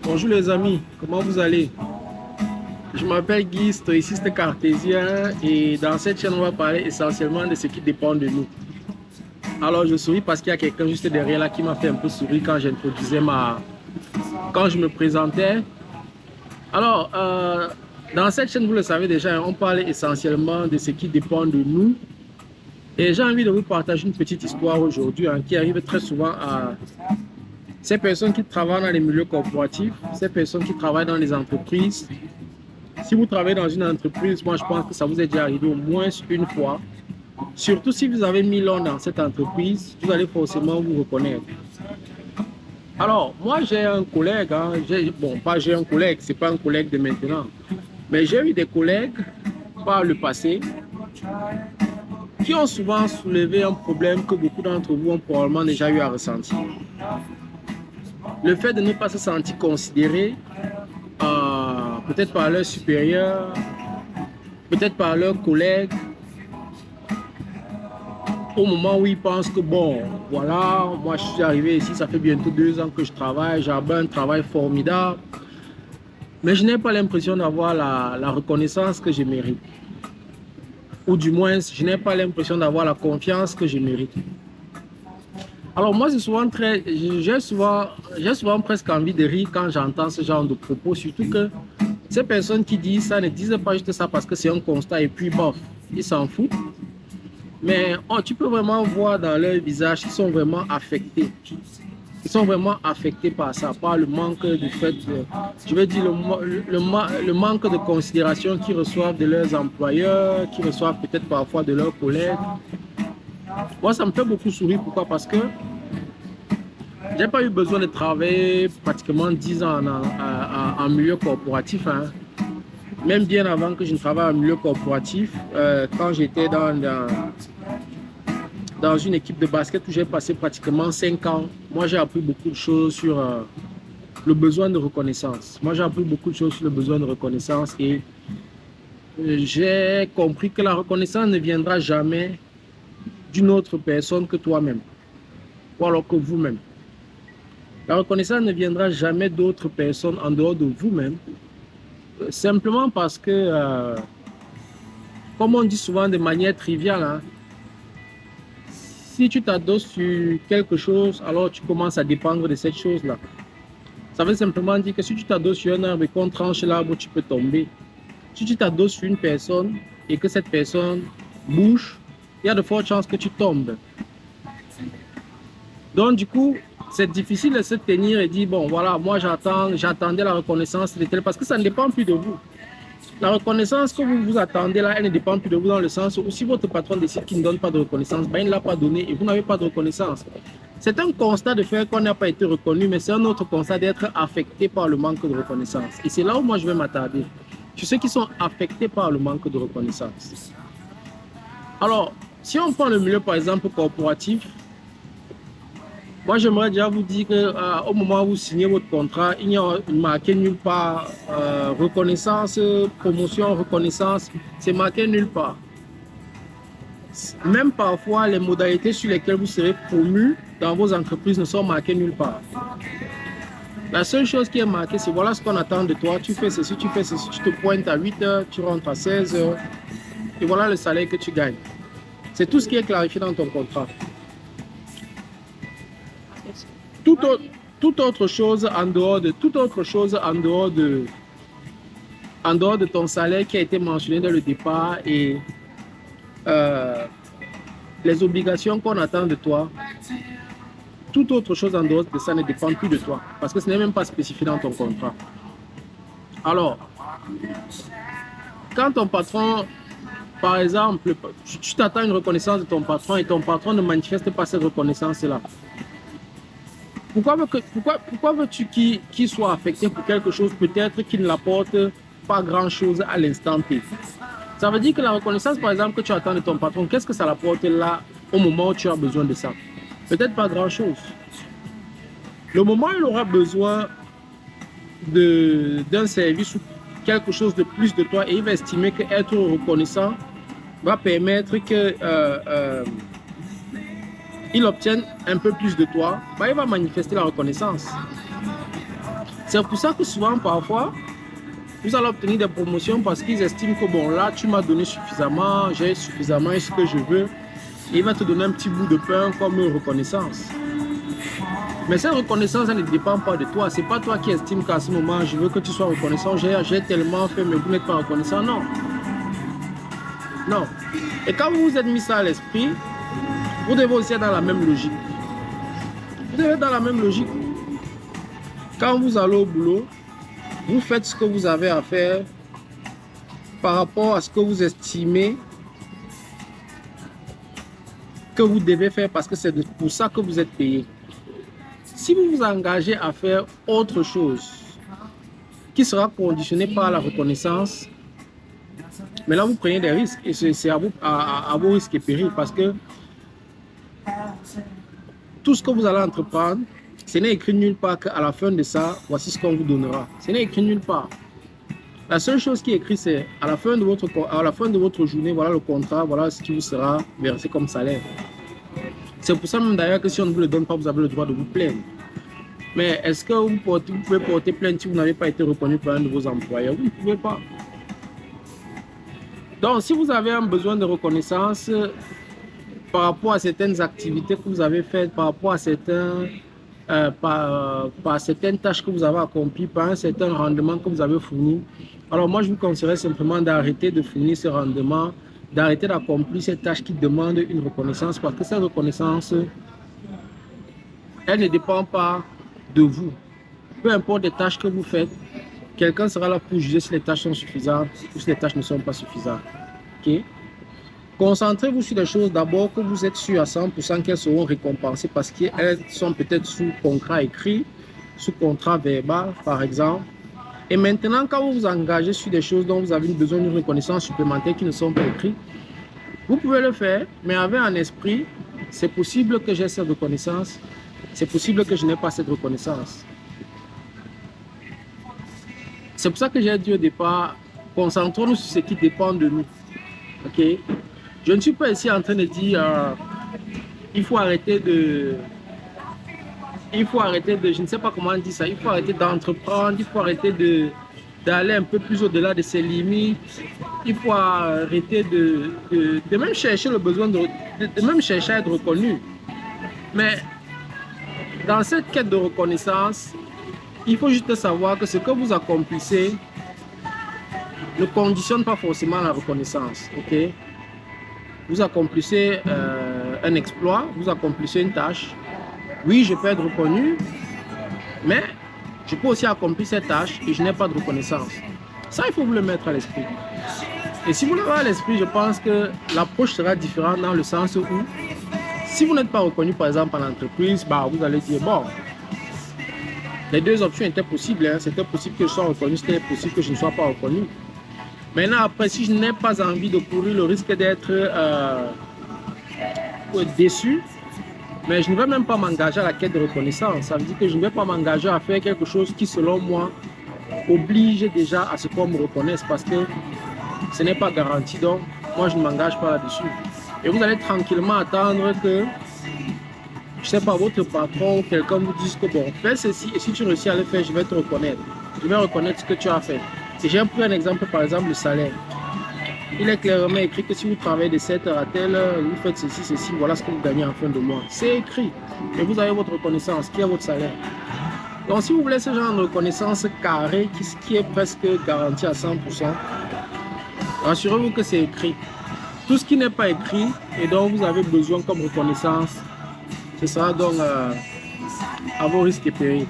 Bonjour les amis, comment vous allez? Je m'appelle Guy, stoïciste cartésien, et dans cette chaîne on va parler essentiellement de ce qui dépend de nous. Alors je souris parce qu'il y a quelqu'un juste derrière là qui m'a fait un peu sourire quand j'introduisais quand je me présentais. Alors dans cette chaîne, vous le savez déjà, on parle essentiellement de ce qui dépend de nous. Et j'ai envie de vous partager une petite histoire aujourd'hui qui arrive très souvent à ces personnes qui travaillent dans les milieux corporatifs, ces personnes qui travaillent dans les entreprises. Si vous travaillez dans une entreprise, moi je pense que ça vous est déjà arrivé au moins une fois. Surtout si vous avez mis l'an dans cette entreprise, vous allez forcément vous reconnaître. Alors, moi j'ai un collègue, bon, pas j'ai un collègue, c'est pas un collègue de maintenant, mais j'ai eu des collègues par le passé qui ont souvent soulevé un problème que beaucoup d'entre vous ont probablement déjà eu à ressentir. Le fait de ne pas se sentir considéré, peut-être par leurs supérieurs, peut-être par leurs collègues, au moment où ils pensent que bon, voilà, moi je suis arrivé ici, ça fait bientôt 2 ans que je travaille, j'ai un travail formidable, mais je n'ai pas l'impression d'avoir la reconnaissance que je mérite. Ou du moins, je n'ai pas l'impression d'avoir la confiance que je mérite. Alors moi, j'ai souvent presque envie de rire quand j'entends ce genre de propos, surtout que ces personnes qui disent ça ne disent pas juste ça parce que c'est un constat et puis bof, ils s'en foutent. Mais tu peux vraiment voir dans leur visage qu'ils sont vraiment affectés. Ils sont vraiment affectés par ça, par le manque du fait, je veux dire, le manque de considération qu'ils reçoivent de leurs employeurs, qu'ils reçoivent peut-être parfois de leurs collègues. Moi, ça me fait beaucoup sourire. Pourquoi? Parce que j'ai pas eu besoin de travailler pratiquement 10 ans en milieu corporatif. Même bien avant que je ne travaille en milieu corporatif, quand j'étais dans une équipe de basket où j'ai passé pratiquement 5 ans, moi j'ai appris beaucoup de choses sur le besoin de reconnaissance. Moi j'ai appris beaucoup de choses sur le besoin de reconnaissance et j'ai compris que la reconnaissance ne viendra jamais d'une autre personne que toi-même, ou alors que vous-même. La reconnaissance ne viendra jamais d'autres personnes en dehors de vous-même, simplement parce que, comme on dit souvent de manière triviale, si tu t'adosses sur quelque chose, alors tu commences à dépendre de cette chose-là. Ça veut simplement dire que si tu t'adosses sur un arbre et qu'on tranche l'arbre, tu peux tomber. Si tu t'adosses sur une personne et que cette personne bouge, il y a de fortes chances que tu tombes. Donc du coup, c'est difficile de se tenir et dire, bon voilà, moi j'attendais la reconnaissance de tel, parce que ça ne dépend plus de vous. La reconnaissance que vous attendez là, elle ne dépend plus de vous dans le sens où si votre patron décide qu'il ne donne pas de reconnaissance, ben, il ne l'a pas donné et vous n'avez pas de reconnaissance. C'est un constat de fait qu'on n'a pas été reconnu, mais c'est un autre constat d'être affecté par le manque de reconnaissance. Et c'est là où moi je vais m'attarder, sur ceux qui sont affectés par le manque de reconnaissance. Alors, si on prend le milieu par exemple corporatif, moi j'aimerais déjà vous dire qu'au moment où vous signez votre contrat, il n'y a marqué nulle part reconnaissance, promotion, reconnaissance, c'est marqué nulle part. Même parfois, les modalités sur lesquelles vous serez promu dans vos entreprises ne sont marquées nulle part. La seule chose qui est marquée, c'est voilà ce qu'on attend de toi, tu fais ceci, tu te pointes à 8 heures, tu rentres à 16 heures, et voilà le salaire que tu gagnes. C'est tout ce qui est clarifié dans ton contrat. Toute autre chose en dehors de ton salaire qui a été mentionné dès le départ et les obligations qu'on attend de toi, toute autre chose en dehors de ça ne dépend plus de toi parce que ce n'est même pas spécifié dans ton contrat. Alors, quand ton patron, par exemple, tu t'attends une reconnaissance de ton patron et ton patron ne manifeste pas cette reconnaissance-là, pourquoi veux-tu qu'il soit affecté pour quelque chose peut-être qu'il ne l'apporte pas grand-chose à l'instant T? Ça veut dire que la reconnaissance, par exemple, que tu attends de ton patron, qu'est-ce que ça l'apporte là au moment où tu as besoin de ça? Peut-être pas grand-chose. Le moment où il aura besoin d'un service ou quelque chose de plus de toi et il va estimer qu'être reconnaissant va permettre que il obtienne un peu plus de toi, bah, il va manifester la reconnaissance. C'est pour ça que souvent, parfois, vous allez obtenir des promotions parce qu'ils estiment que bon, là, tu m'as donné suffisamment, j'ai suffisamment ce que je veux. Et il va te donner un petit bout de pain comme reconnaissance. Mais cette reconnaissance, elle ne dépend pas de toi. Ce n'est pas toi qui estime qu'à ce moment, je veux que tu sois reconnaissant. J'ai tellement fait, mais vous n'êtes pas reconnaissant. Non. Non. Et quand vous vous êtes mis ça à l'esprit, vous devez aussi être dans la même logique. Vous devez être dans la même logique. Quand vous allez au boulot, vous faites ce que vous avez à faire par rapport à ce que vous estimez que vous devez faire parce que c'est pour ça que vous êtes payé. Si vous vous engagez à faire autre chose qui sera conditionné par la reconnaissance, mais là vous prenez des risques et c'est à vos risques et périls parce que tout ce que vous allez entreprendre, ce n'est écrit nulle part qu'à la fin de ça, voici ce qu'on vous donnera. Ce n'est écrit nulle part. La seule chose qui est écrite, c'est à la fin de votre journée, voilà le contrat, voilà ce qui vous sera versé comme salaire. C'est pour ça même d'ailleurs que si on ne vous le donne pas, vous avez le droit de vous plaindre. Mais est-ce que vous pouvez porter plainte si vous n'avez pas été reconnu par un de vos employeurs? Vous ne pouvez pas. Donc si vous avez un besoin de reconnaissance par rapport à certaines activités que vous avez faites, par rapport à par certaines tâches que vous avez accomplies, par un certain rendement que vous avez fourni, alors moi je vous conseillerais simplement d'arrêter de fournir ce rendement, d'arrêter d'accomplir ces tâches qui demandent une reconnaissance parce que cette reconnaissance, elle ne dépend pas de vous. Peu importe les tâches que vous faites, quelqu'un sera là pour juger si les tâches sont suffisantes ou si les tâches ne sont pas suffisantes. Okay? Concentrez-vous sur des choses d'abord que vous êtes sûr à 100% qu'elles seront récompensées parce qu'elles sont peut-être sous contrat écrit, sous contrat verbal par exemple. Et maintenant, quand vous vous engagez sur des choses dont vous avez besoin d'une reconnaissance supplémentaire qui ne sont pas écrites, vous pouvez le faire, mais avec un esprit, c'est possible que j'ai cette reconnaissance, c'est possible que je n'ai pas cette reconnaissance. C'est pour ça que j'ai dit au départ, concentrons-nous sur ce qui dépend de nous. Ok? Je ne suis pas ici en train de dire il faut arrêter de, je ne sais pas comment on dit ça, il faut arrêter d'entreprendre, il faut arrêter d'aller un peu plus au-delà de ses limites, il faut arrêter de même chercher le besoin de même chercher à être reconnu. Mais dans cette quête de reconnaissance, il faut juste savoir que ce que vous accomplissez ne conditionne pas forcément la reconnaissance. Ok? Vous accomplissez un exploit, vous accomplissez une tâche. Oui, je peux être reconnu, mais je peux aussi accomplir cette tâche et je n'ai pas de reconnaissance. Ça, il faut vous le mettre à l'esprit. Et si vous l'avez à l'esprit, je pense que l'approche sera différente dans le sens où, si vous n'êtes pas reconnu, par exemple, en entreprise, bah, vous allez dire, bon, les deux options étaient possibles. Hein. C'était possible que je sois reconnu, c'était possible que je ne sois pas reconnu. Maintenant, après, si je n'ai pas envie de courir le risque d'être déçu, mais je ne vais même pas m'engager à la quête de reconnaissance. Ça veut dire que je ne vais pas m'engager à faire quelque chose qui, selon moi, oblige déjà à ce qu'on me reconnaisse parce que ce n'est pas garanti. Donc, moi, je ne m'engage pas là-dessus. Et vous allez tranquillement attendre que, je ne sais pas, votre patron ou quelqu'un vous dise que bon, fais ceci et si tu réussis à le faire, je vais te reconnaître. Je vais reconnaître ce que tu as fait. Et j'ai pris un exemple, par exemple, le salaire. Il est clairement écrit que si vous travaillez de 7 heures à telle heure, vous faites ceci, voilà ce que vous gagnez en fin de mois. C'est écrit. Et vous avez votre reconnaissance, qui est votre salaire. Donc si vous voulez ce genre de reconnaissance carrée, qui est presque garantie à 100%, rassurez-vous que c'est écrit. Tout ce qui n'est pas écrit et dont vous avez besoin comme reconnaissance, ce sera donc à vos risques et périls.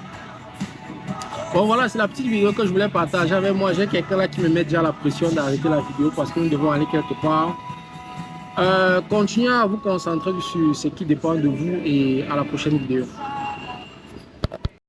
Bon voilà, c'est la petite vidéo que je voulais partager avec moi. J'ai quelqu'un là qui me met déjà la pression d'arrêter la vidéo parce que nous devons aller quelque part. Continuez à vous concentrer sur ce qui dépend de vous et à la prochaine vidéo.